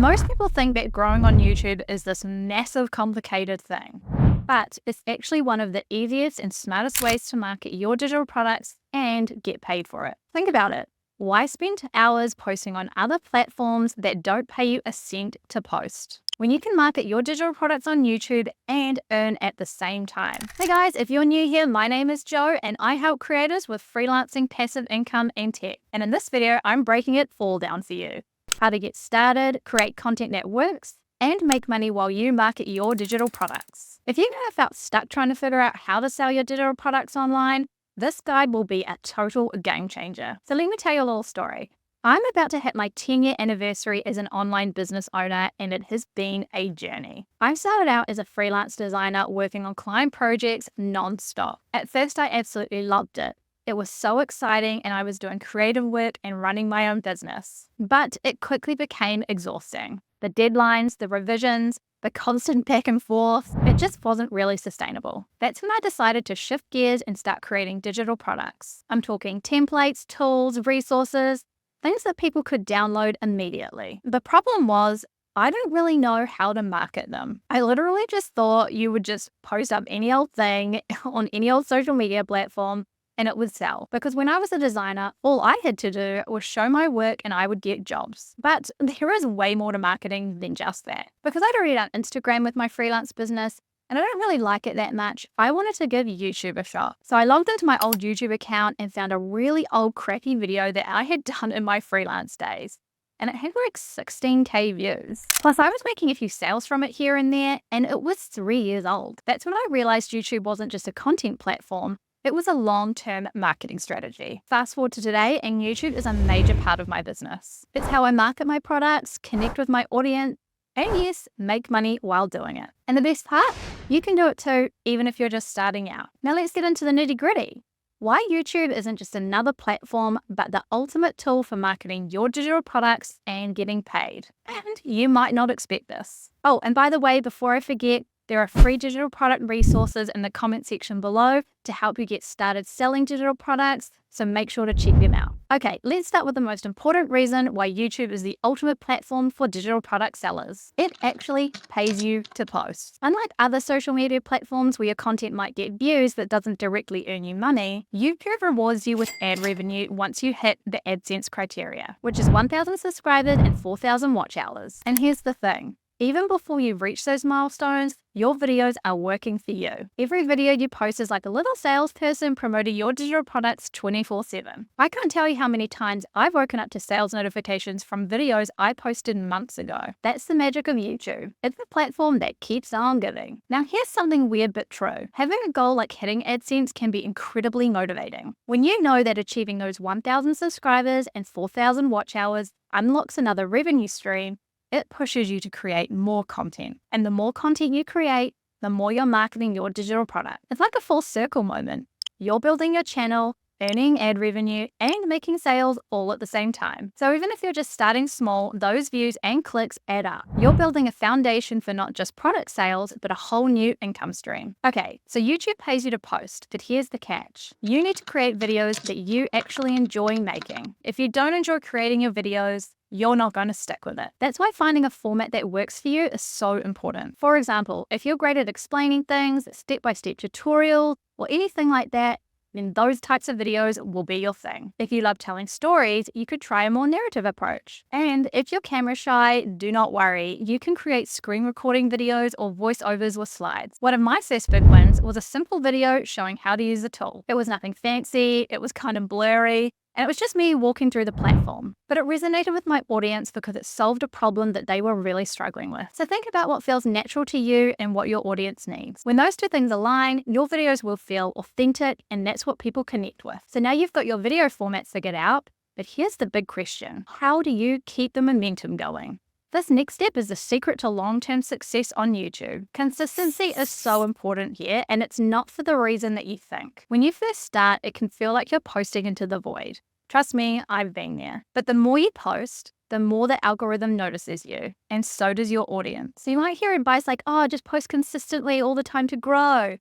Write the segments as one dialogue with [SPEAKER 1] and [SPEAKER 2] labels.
[SPEAKER 1] Most people think that growing on YouTube is this massive, complicated thing, but it's actually one of the easiest and smartest ways to market your digital products and get paid for it. Think about it. Why spend hours posting on other platforms that don't pay you a cent to post, when you can market your digital products on YouTube and earn at the same time? Hey guys, if you're new here, my name is Jo and I help creators with freelancing, passive income, and tech. And in this video, I'm breaking it all down for you. How to get started, create content that works, and make money while you market your digital products. If you have felt stuck trying to figure out how to sell your digital products online, this guide will be a total game changer. So let me tell you a little story. I'm about to hit my 10-year anniversary as an online business owner, and it has been a journey. I started out as a freelance designer working on client projects non-stop. At first, I absolutely loved it. It was so exciting, and I was doing creative work and running my own business. But it quickly became exhausting. The deadlines, the revisions, the constant back and forth, it just wasn't really sustainable. That's when I decided to shift gears and start creating digital products. I'm talking templates, tools, resources, things that people could download immediately. The problem was, I didn't really know how to market them. I literally just thought you would just post up any old thing on any old social media platform and it would sell. Because when I was a designer, all I had to do was show my work and I would get jobs. But there is way more to marketing than just that. Because I'd already done Instagram with my freelance business and I don't really like it that much, I wanted to give YouTube a shot. So I logged into my old YouTube account and found a really old crappy video that I had done in my freelance days. And it had like 16K views. Plus I was making a few sales from it here and there, and it was 3 years old. That's when I realized YouTube wasn't just a content platform, it was a long-term marketing strategy. Fast forward to today, and YouTube is a major part of my business. It's how I market my products, connect with my audience, and yes, make money while doing it. And the best part? You can do it too, even if you're just starting out. Now let's get into the nitty-gritty. Why YouTube isn't just another platform, but the ultimate tool for marketing your digital products and getting paid. And you might not expect this. Oh, and by the way, before I forget, there are free digital product resources in the comment section below to help you get started selling digital products, so make sure to check them out. Okay, let's start with the most important reason why YouTube is the ultimate platform for digital product sellers. It actually pays you to post. Unlike other social media platforms where your content might get views but doesn't directly earn you money, YouTube rewards you with ad revenue once you hit the AdSense criteria, which is 1,000 subscribers and 4,000 watch hours. And here's the thing. Even before you reach those milestones, your videos are working for you. Every video you post is like a little salesperson promoting your digital products 24/7. I can't tell you how many times I've woken up to sales notifications from videos I posted months ago. That's the magic of YouTube. It's the platform that keeps on giving. Now here's something weird but true. Having a goal like hitting AdSense can be incredibly motivating. When you know that achieving those 1,000 subscribers and 4,000 watch hours unlocks another revenue stream, it pushes you to create more content. And the more content you create, the more you're marketing your digital product. It's like a full circle moment. You're building your channel, earning ad revenue, and making sales all at the same time. So even if you're just starting small, those views and clicks add up. You're building a foundation for not just product sales, but a whole new income stream. Okay, so YouTube pays you to post, but here's the catch. You need to create videos that you actually enjoy making. If you don't enjoy creating your videos, you're not going to stick with it. That's why finding a format that works for you is so important. For example, if you're great at explaining things, step-by-step tutorials, or anything like that, then those types of videos will be your thing. If you love telling stories, you could try a more narrative approach. And if you're camera shy, do not worry. You can create screen recording videos or voiceovers with slides. One of my first big wins was a simple video showing how to use the tool. It was nothing fancy, it was kind of blurry, and it was just me walking through the platform. But it resonated with my audience because it solved a problem that they were really struggling with. So think about what feels natural to you and what your audience needs. When those two things align, your videos will feel authentic, and that's what people connect with. So now you've got your video formats figured out, but here's the big question. How do you keep the momentum going? This next step is the secret to long-term success on YouTube. Consistency is so important here, and it's not for the reason that you think. When you first start, it can feel like you're posting into the void. Trust me, I've been there. But the more you post, the more the algorithm notices you, and so does your audience. So you might hear advice like, oh, just post consistently all the time to grow.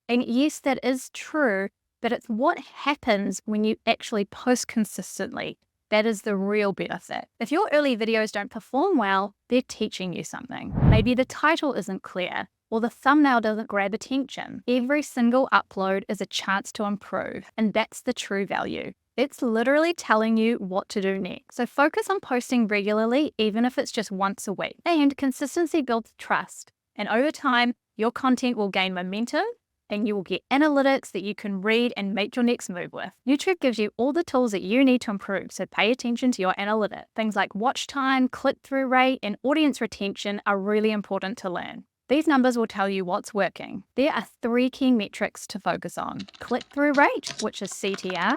[SPEAKER 1] And yes, that is true, but it's what happens when you actually post consistently That is the real benefit. If your early videos don't perform well, they're teaching you something. Maybe the title isn't clear, or the thumbnail doesn't grab attention. Every single upload is a chance to improve, and that's the true value. It's literally telling you what to do next. So focus on posting regularly, even if it's just once a week. And consistency builds trust. And over time, your content will gain momentum and you will get analytics that you can read and make your next move with. YouTube gives you all the tools that you need to improve, so pay attention to your analytics. Things like watch time, click-through rate, and audience retention are really important to learn. These numbers will tell you what's working. There are 3 key metrics to focus on. Click-through rate, which is CTR.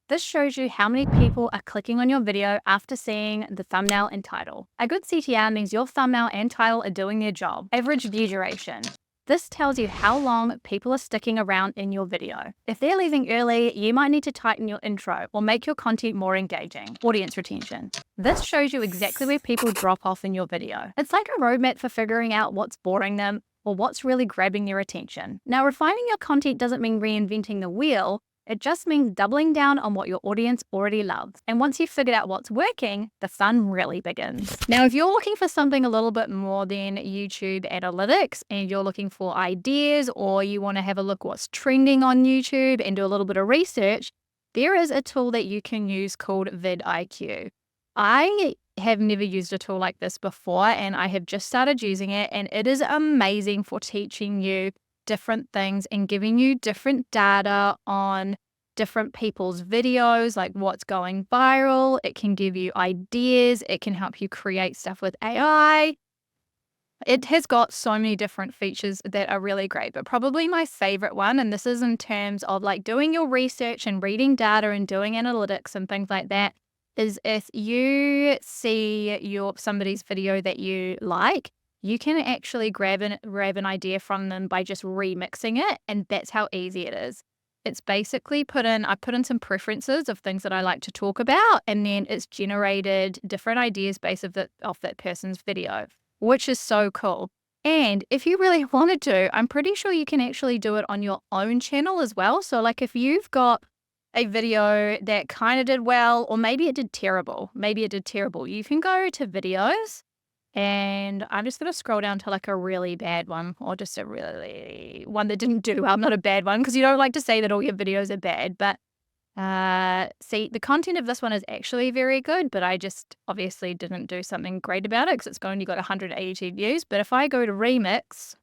[SPEAKER 1] This shows you how many people are clicking on your video after seeing the thumbnail and title. A good CTR means your thumbnail and title are doing their job. Average view duration. This tells you how long people are sticking around in your video. If they're leaving early, you might need to tighten your intro or make your content more engaging. Audience retention. This shows you exactly where people drop off in your video. It's like a roadmap for figuring out what's boring them or what's really grabbing their attention. Now, refining your content doesn't mean reinventing the wheel. It just means doubling down on what your audience already loves. And once you've figured out what's working, the fun really begins. Now, if you're looking for something a little bit more than YouTube analytics and you're looking for ideas, or you want to have a look what's trending on YouTube and do a little bit of research, there is a tool that you can use called vidIQ. I have never used a tool like this before, and I have just started using it, and it is amazing for teaching you different things and giving you different data on different people's videos, like what's going viral. It can give you ideas. It can help you create stuff with AI. It has got so many different features that are really great, but probably my favorite one, and this is in terms of like doing your research and reading data and doing analytics and things like that, is if you see somebody's video that you like, you can actually grab an idea from them by just remixing it, and that's how easy it is. It's basically I put in some preferences of things that I like to talk about, and then it's generated different ideas based off that person's video, which is so cool. And if you really wanted to, I'm pretty sure you can actually do it on your own channel as well. So like if you've got a video that kind of did well, or maybe it did terrible, you can go to videos. And I'm just going to scroll down to like a really bad one, or just a really one that didn't do well, not a bad one, because you don't like to say that all your videos are bad. But see, the content of this one is actually very good, but I just obviously didn't do something great about it because it's only got 182 views. But if I go to remix,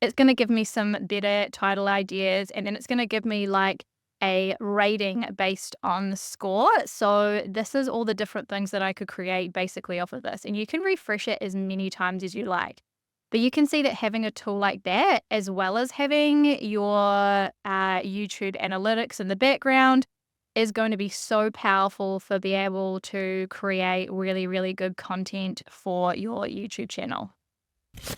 [SPEAKER 1] it's going to give me some better title ideas, and then it's going to give me like a rating based on the score. So this is all the different things that I could create basically off of this, and you can refresh it as many times as you like. But you can see that having a tool like that, as well as having your YouTube analytics in the background, is going to be so powerful for being able to create really, really good content for your YouTube channel.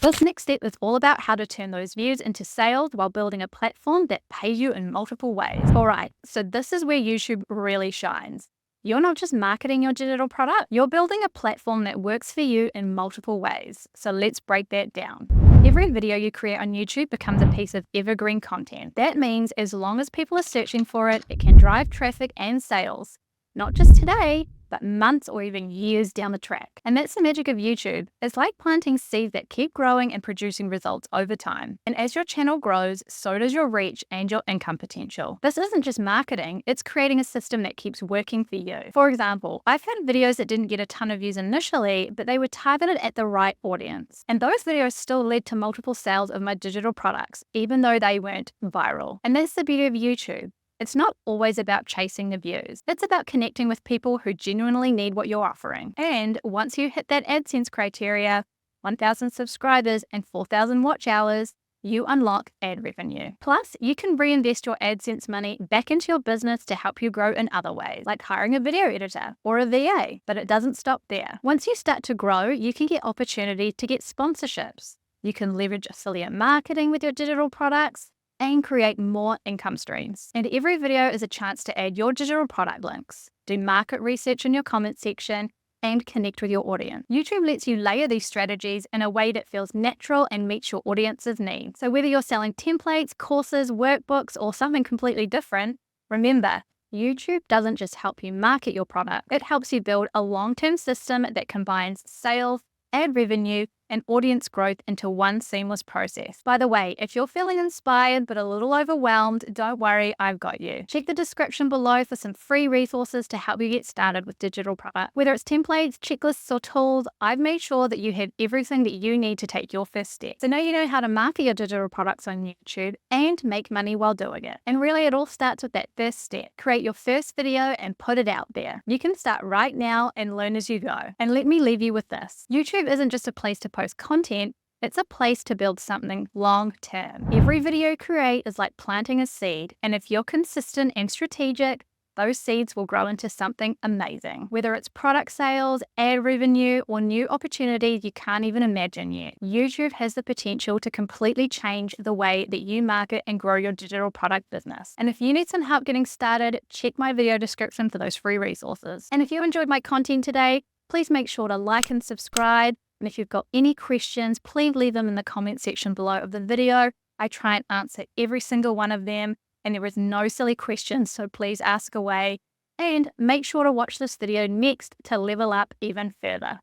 [SPEAKER 1] This next step is all about how to turn those views into sales while building a platform that pays you in multiple ways. All right, so this is where YouTube really shines. You're not just marketing your digital product, you're building a platform that works for you in multiple ways. So let's break that down. Every video you create on YouTube becomes a piece of evergreen content. That means as long as people are searching for it, it can drive traffic and sales, not just today, but months or even years down the track. And that's the magic of YouTube. It's like planting seeds that keep growing and producing results over time. And as your channel grows, so does your reach and your income potential. This isn't just marketing, it's creating a system that keeps working for you. For example, I've had videos that didn't get a ton of views initially, but they were targeted at the right audience. And those videos still led to multiple sales of my digital products, even though they weren't viral. And that's the beauty of YouTube. It's not always about chasing the views. It's about connecting with people who genuinely need what you're offering. And once you hit that AdSense criteria, 1,000 subscribers and 4,000 watch hours, you unlock ad revenue. Plus, you can reinvest your AdSense money back into your business to help you grow in other ways, like hiring a video editor or a VA. But it doesn't stop there. Once you start to grow, you can get opportunity to get sponsorships. You can leverage affiliate marketing with your digital products and create more income streams. And every video is a chance to add your digital product links, do market research in your comment section, and connect with your audience. YouTube lets you layer these strategies in a way that feels natural and meets your audience's needs. So whether you're selling templates, courses, workbooks, or something completely different, remember, YouTube doesn't just help you market your product, it helps you build a long-term system that combines sales, ad revenue, and audience growth into one seamless process. By the way, if you're feeling inspired but a little overwhelmed, don't worry, I've got you. Check the description below for some free resources to help you get started with digital product. Whether it's templates, checklists, or tools, I've made sure that you have everything that you need to take your first step. So now you know how to market your digital products on YouTube and make money while doing it. And really, it all starts with that first step. Create your first video and put it out there. You can start right now and learn as you go. And let me leave you with this. YouTube isn't just a place to post content, it's a place to build something long term. Every video you create is like planting a seed, and if you're consistent and strategic, those seeds will grow into something amazing. Whether it's product sales, ad revenue, or new opportunities you can't even imagine yet, YouTube has the potential to completely change the way that you market and grow your digital product business. And if you need some help getting started, check my video description for those free resources. And if you enjoyed my content today, please make sure to like and subscribe. And if you've got any questions, please leave them in the comment section below of the video. I try and answer every single one of them, and there is no silly questions, so please ask away. And make sure to watch this video next to level up even further.